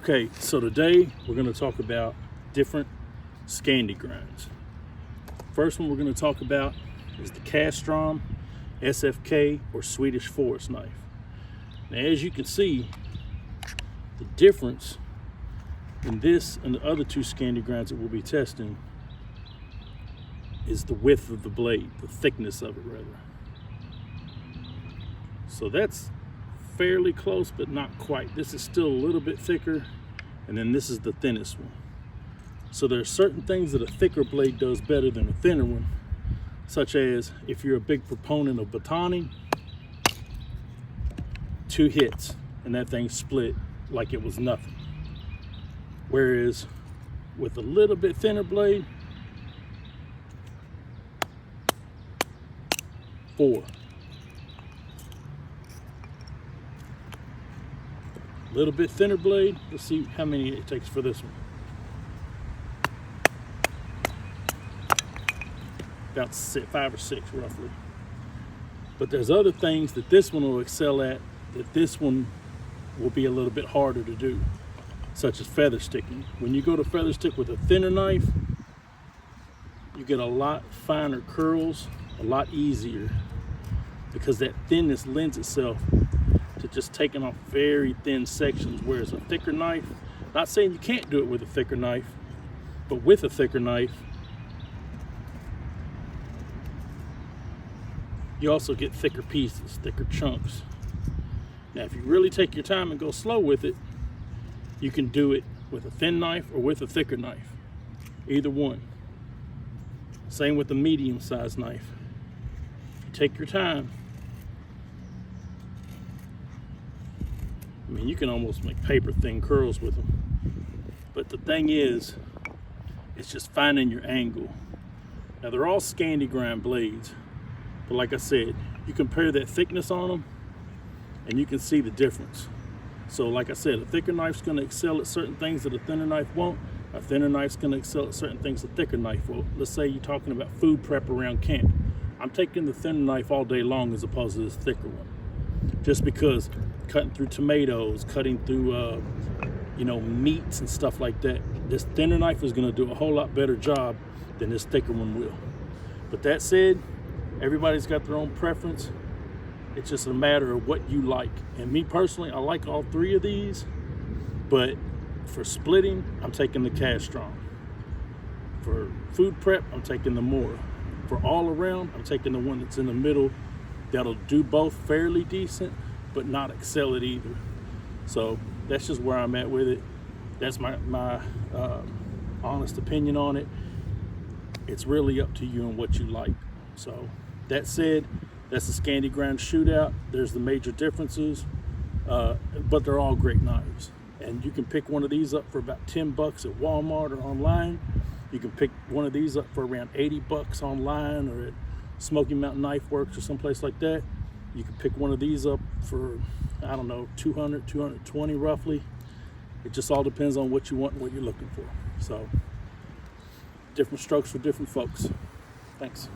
Okay, so today we're going to talk about different Scandi grinds. First one we're going to talk about is the Castrom SFK or Swedish Forest knife. Now, as you can see, the difference in this and the other two Scandi grinds that we'll be testing is the width of the blade, the thickness of it rather. So that's fairly close, but not quite. This is still a little bit thicker, and then this is the thinnest one. So there are certain things that a thicker blade does better than a thinner one, such as if you're a big proponent of batoning, 2 hits and that thing split like it was nothing. Whereas with a little bit thinner blade, 4. Little bit thinner blade. Let's see how many it takes for this one. About 5 or 6 roughly. But there's other things that this one will excel at that this one will be a little bit harder to do, such as feather sticking. When you go to feather stick with a thinner knife, you get a lot finer curls, a lot easier, because that thinness lends itself to just taking off very thin sections, whereas a thicker knife, not saying you can't do it with a thicker knife, but with a thicker knife, you also get thicker pieces, thicker chunks. Now, if you really take your time and go slow with it, you can do it with a thin knife or with a thicker knife, either one. Same with the medium-sized knife. If you take your time, I mean, you can almost make paper thin curls with them. But the thing is, it's just finding your angle. Now, they're all Scandi grind blades, but like I said, you compare that thickness on them and you can see the difference. So like I said, a thicker knife's gonna excel at certain things that a thinner knife won't. A thinner knife's gonna excel at certain things a thicker knife will. Let's say you're talking about food prep around camp. I'm taking the thinner knife all day long as opposed to this thicker one. Just because cutting through tomatoes, cutting through meats and stuff like that, this thinner knife is going to do a whole lot better job than this thicker one will. But that said, everybody's got their own preference. It's just a matter of what you like. And me personally, I like all 3 of these, but for splitting, I'm taking the Castrom. For food prep, I'm taking the Mora. For all around, I'm taking the one that's in the middle that'll do both fairly decent, but not excel at either. So that's just where I'm at with it. That's my honest opinion on it. It's really up to you and what you like. So that said, that's the Scandi grind shootout. There's the major differences, but they're all great knives. And you can pick one of these up for about $10 at Walmart or online. You can pick one of these up for around $80 online or at Smoky Mountain Knife Works or someplace like that. You can pick one of these up for, I don't know, $200, $220 roughly. It just all depends on what you want and what you're looking for. So, different strokes for different folks. Thanks.